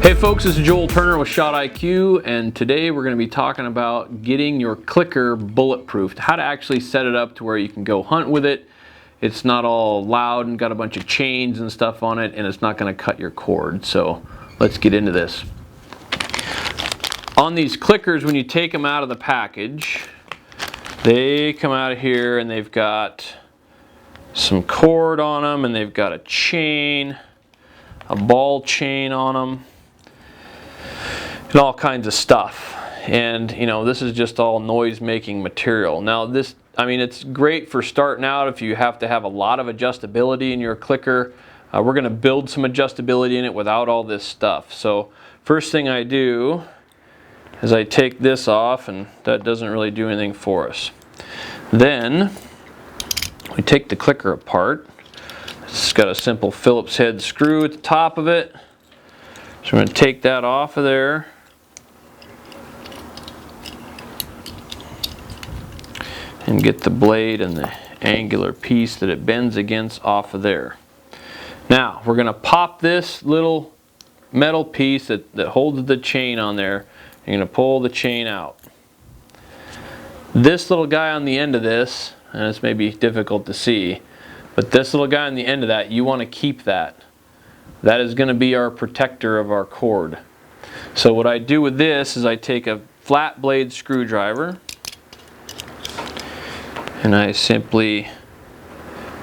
Hey folks, this is Joel Turner with Shot IQ, and today we're going to be talking about getting your clicker bulletproofed. How to actually set it up to where you can go hunt with it. It's not all loud and got a bunch of chains and stuff on it, and it's not going to cut your cord. So let's get into this. On these clickers, when you take them out of the package, they come out of here and they've got some cord on them, and they've got a chain, a ball chain on them, and all kinds of stuff. And you know, this is just all noise making material. Now this, I mean, it's great for starting out if you have to have a lot of adjustability in your clicker. We're going to build some adjustability in it without all this stuff. So first thing I do is I take this off, and that doesn't really do anything for us. Then we take the clicker apart. It's got a simple Phillips head screw at the top of it. So we're going to take that off of there. And get the blade and the angular piece that it bends against off of there. Now we're going to pop this little metal piece that holds the chain on there. You're going to pull the chain out. This little guy on the end of this, and it's maybe difficult to see, but this little guy on the end of that, you want to keep that. That is going to be our protector of our cord. So what I do with this is I take a flat blade screwdriver and I simply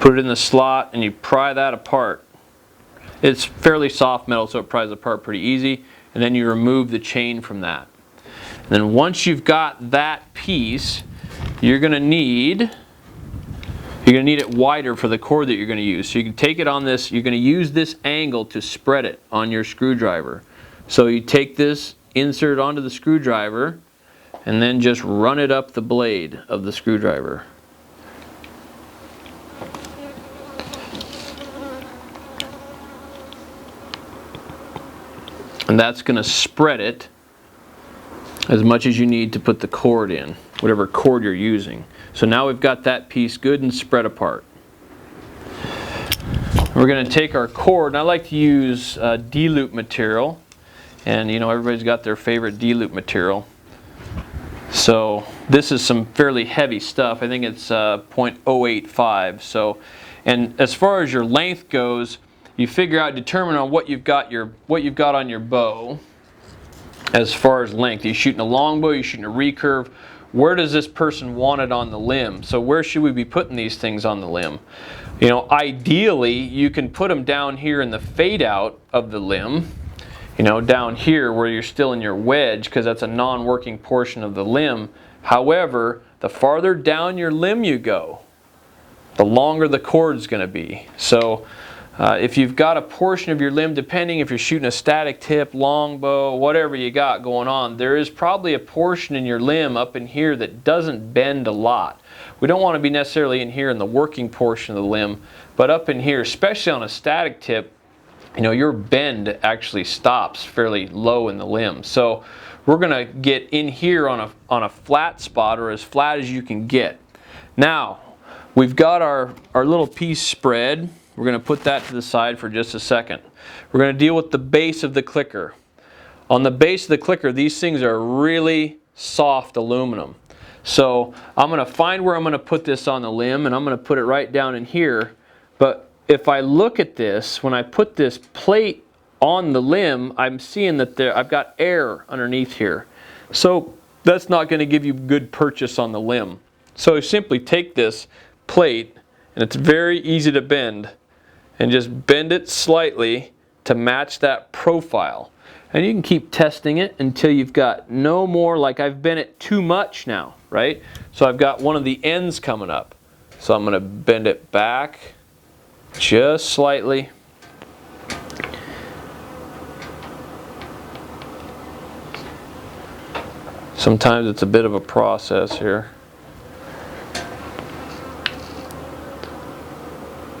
put it in the slot, and you pry that apart. It's fairly soft metal, so it pries apart pretty easy, and then you remove the chain from that. And then once you've got that piece, you're going to need it wider for the cord that you're going to use. So you can take it on this, you're going to use this angle to spread it on your screwdriver. So you take this, insert onto the screwdriver, and then just run it up the blade of the screwdriver. And that's going to spread it as much as you need to put the cord in, whatever cord you're using. So now we've got that piece good and spread apart. We're going to take our cord, and I like to use D-loop material. And you know, everybody's got their favorite D-loop material. So this is some fairly heavy stuff. I think it's 0.085. So, and as far as your length goes, you determine on what you've got on your bow as far as length. You're shooting a long bow, you're shooting a recurve. Where does this person want it on the limb? So where should we be putting these things on the limb? You know, ideally you can put them down here in the fade out of the limb. You know, down here where you're still in your wedge, because that's a non-working portion of the limb. However, the farther down your limb you go, the longer the cord's going to be. So if you've got a portion of your limb, depending if you're shooting a static tip, longbow, whatever you got going on, there is probably a portion in your limb up in here that doesn't bend a lot. We don't want to be necessarily in here in the working portion of the limb, but up in here, especially on a static tip, you know, your bend actually stops fairly low in the limb. So we're going to get in here on a flat spot, or as flat as you can get. Now, we've got our little piece spread. We're going to put that to the side for just a second. We're going to deal with the base of the clicker. On the base of the clicker, these things are really soft aluminum. So I'm going to find where I'm going to put this on the limb, and I'm going to put it right down in here. But if I look at this, when I put this plate on the limb, I'm seeing that I've got air underneath here. So that's not going to give you good purchase on the limb. So simply take this plate, and it's very easy to bend, and just bend it slightly to match that profile. And you can keep testing it until you've got no more, like I've bent it too much now, right? So I've got one of the ends coming up. So I'm going to bend it back just slightly. Sometimes it's a bit of a process here.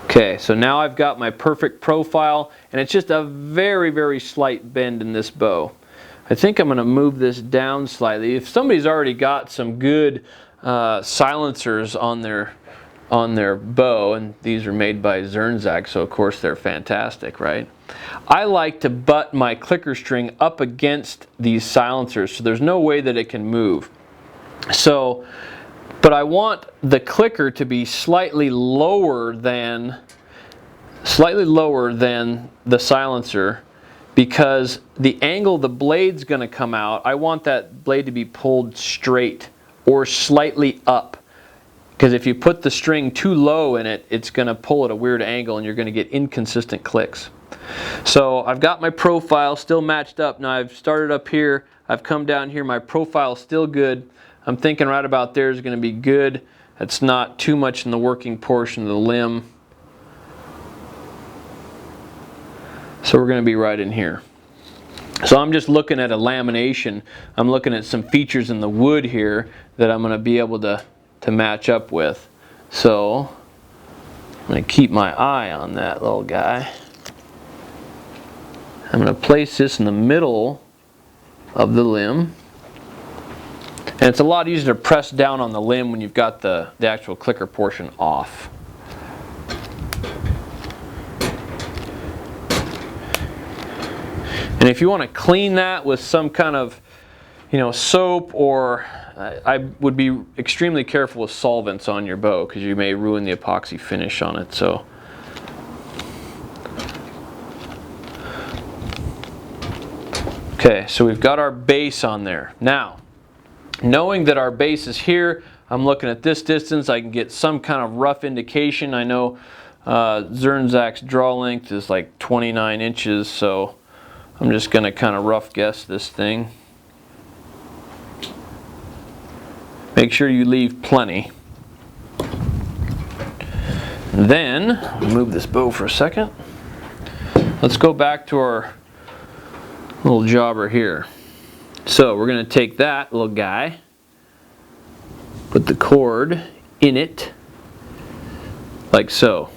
Okay, so now I've got my perfect profile, and it's just a very, very slight bend in this bow. I think I'm going to move this down slightly. If somebody's already got some good silencers on their on their bow, and these are made by Zernzag, so of course they're fantastic, right? I like to butt my clicker string up against these silencers so there's no way that it can move. So, but I want the clicker to be slightly lower than the silencer, because the angle the blade's going to come out, I want that blade to be pulled straight or slightly up. Because if you put the string too low in it, it's going to pull at a weird angle and you're going to get inconsistent clicks. So I've got my profile still matched up. Now I've started up here, I've come down here, my profile's still good. I'm thinking right about there is going to be good. It's not too much in the working portion of the limb. So we're going to be right in here. So I'm just looking at a lamination. I'm looking at some features in the wood here that I'm going to be able to match up with. So I'm going to keep my eye on that little guy. I'm going to place this in the middle of the limb. And it's a lot easier to press down on the limb when you've got the actual clicker portion off. And if you want to clean that with some kind of, soap, or I would be extremely careful with solvents on your bow because you may ruin the epoxy finish on it. So okay, so we've got our base on there. Now, knowing that our base is here, I'm looking at this distance. I can get some kind of rough indication. I know Zernzag's draw length is like 29 inches, so I'm just going to kind of rough guess this thing. Make sure you leave plenty. Then, move this bow for a second. Let's go back to our little jobber here. So we're going to take that little guy, put the cord in it, like so.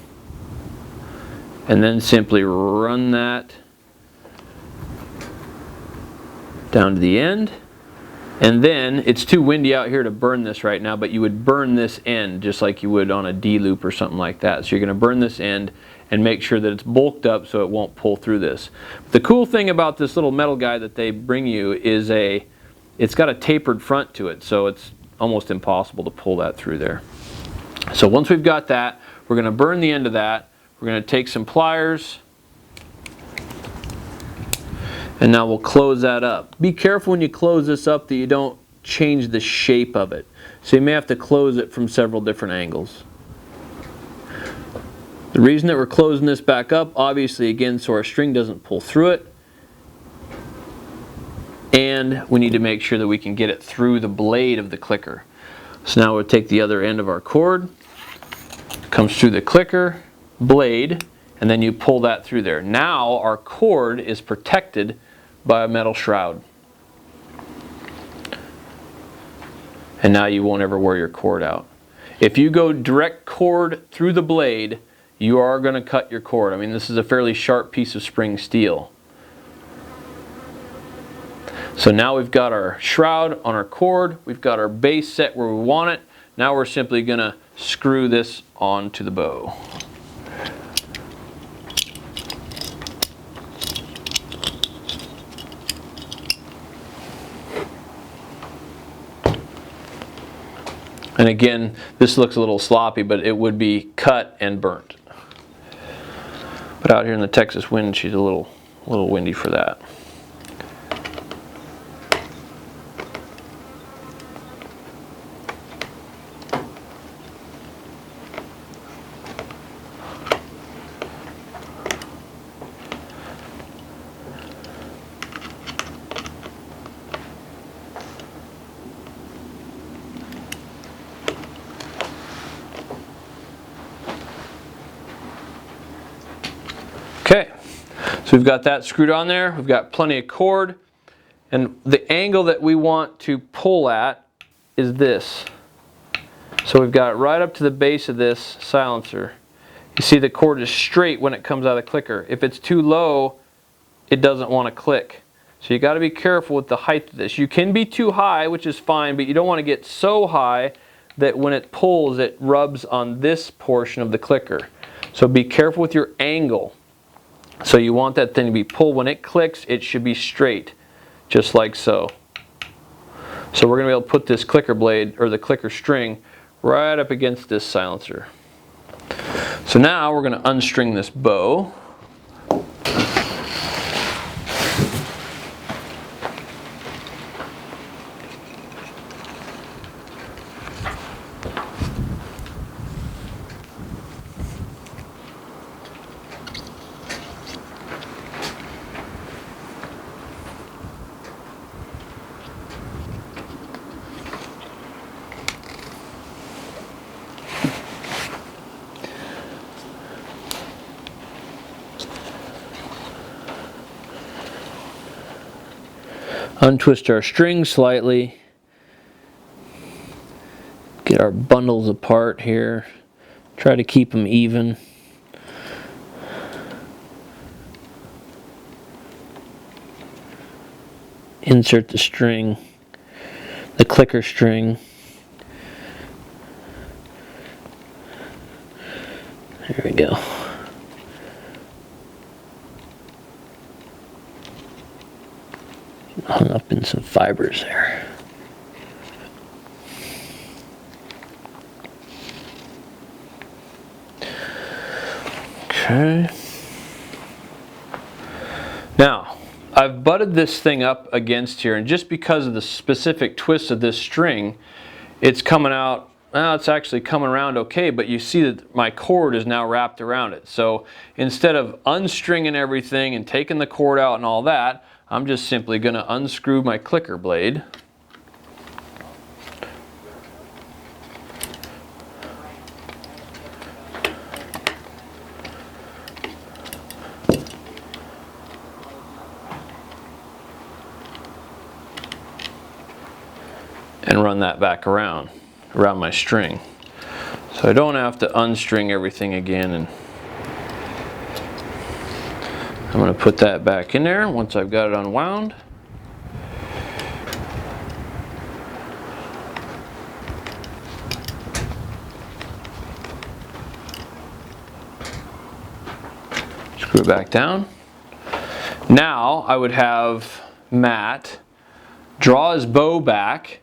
And then simply run that down to the end. And then, it's too windy out here to burn this right now, but you would burn this end just like you would on a D-loop or something like that. So you're going to burn this end and make sure that it's bulked up so it won't pull through this. The cool thing about this little metal guy that they bring you is it's got a tapered front to it, so it's almost impossible to pull that through there. So once we've got that, we're going to burn the end of that. We're going to take some pliers, and now we'll close that up. Be careful when you close this up that you don't change the shape of it. So you may have to close it from several different angles. The reason that we're closing this back up, obviously, again, so our string doesn't pull through it. And we need to make sure that we can get it through the blade of the clicker. So now we'll take the other end of our cord, comes through the clicker, blade, and then you pull that through there. Now our cord is protected by a metal shroud. And now you won't ever wear your cord out. If you go direct cord through the blade, you are going to cut your cord. I mean, this is a fairly sharp piece of spring steel. So now we've got our shroud on our cord, we've got our base set where we want it. Now we're simply going to screw this onto the bow. And again, this looks a little sloppy, but it would be cut and burnt. But out here in the Texas wind, she's a little windy for that. Okay, so we've got that screwed on there, we've got plenty of cord, and the angle that we want to pull at is this. So we've got it right up to the base of this silencer. You see the cord is straight when it comes out of the clicker. If it's too low, it doesn't want to click. So you got to be careful with the height of this. You can be too high, which is fine, but you don't want to get so high that when it pulls, it rubs on this portion of the clicker. So be careful with your angle. So you want that thing to be pulled. When it clicks, it should be straight, just like so. So we're going to be able to put this clicker blade, or the clicker string, right up against this silencer. So now we're going to unstring this bow. Untwist our string slightly, get our bundles apart here, try to keep them even. Insert the string, the clicker string. There we go. Hung up in some fibers there. Okay. Now, I've butted this thing up against here, and just because of the specific twist of this string, it's coming out, well, it's actually coming around okay, but you see that my cord is now wrapped around it. So instead of unstringing everything and taking the cord out and all that, I'm just simply going to unscrew my clicker blade. And run that back around my string. So I don't have to unstring everything again, and I'm going to put that back in there once I've got it unwound. Screw it back down. Now I would have Matt draw his bow back.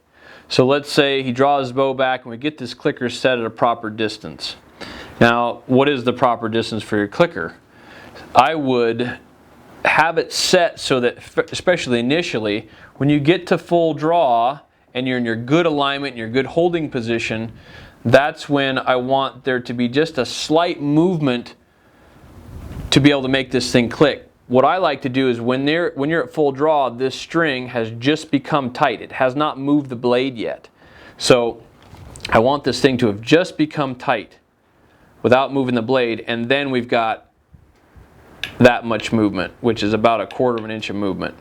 So let's say he draws his bow back and we get this clicker set at a proper distance. Now, what is the proper distance for your clicker? I would have it set so that, especially initially, when you get to full draw and you're in your good alignment, your good holding position, that's when I want there to be just a slight movement to be able to make this thing click. What I like to do is when you're at full draw, this string has just become tight. It has not moved the blade yet. So I want this thing to have just become tight without moving the blade, and then we've got that much movement, which is about 1/4 inch of movement.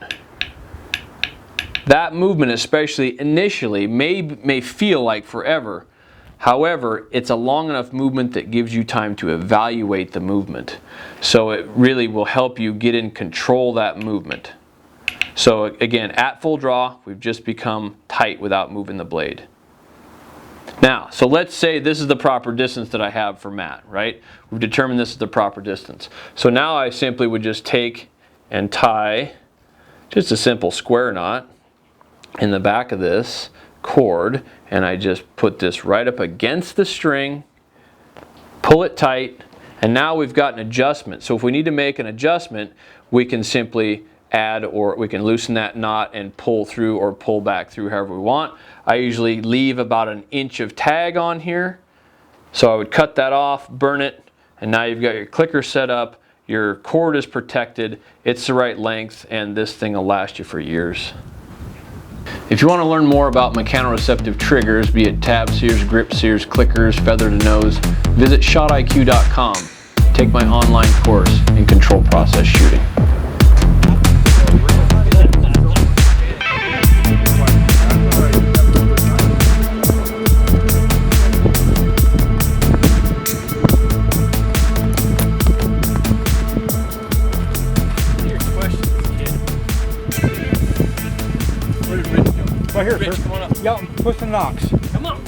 That movement, especially initially, may feel like forever. However, it's a long enough movement that gives you time to evaluate the movement. So it really will help you get in control of that movement. So again, at full draw, we've just become tight without moving the blade. Now, so let's say this is the proper distance that I have for Matt, right? We've determined this is the proper distance. So now I simply would just take and tie just a simple square knot in the back of this cord, and I just put this right up against the string, pull it tight, and now we've got an adjustment. So if we need to make an adjustment, we can simply add, or we can loosen that knot and pull through or pull back through however we want. I usually leave about 1 inch of tag on here. So I would cut that off, burn it, and now you've got your clicker set up, your cord is protected, it's the right length, and this thing will last you for years. If you want to learn more about mechanoreceptive triggers, be it tab sears, grip sears, clickers, feather to nose, visit shotiq.com. Take my online course in control process shooting. Right here, sir. Rich, come on up. Yeah, push the knocks. Come on.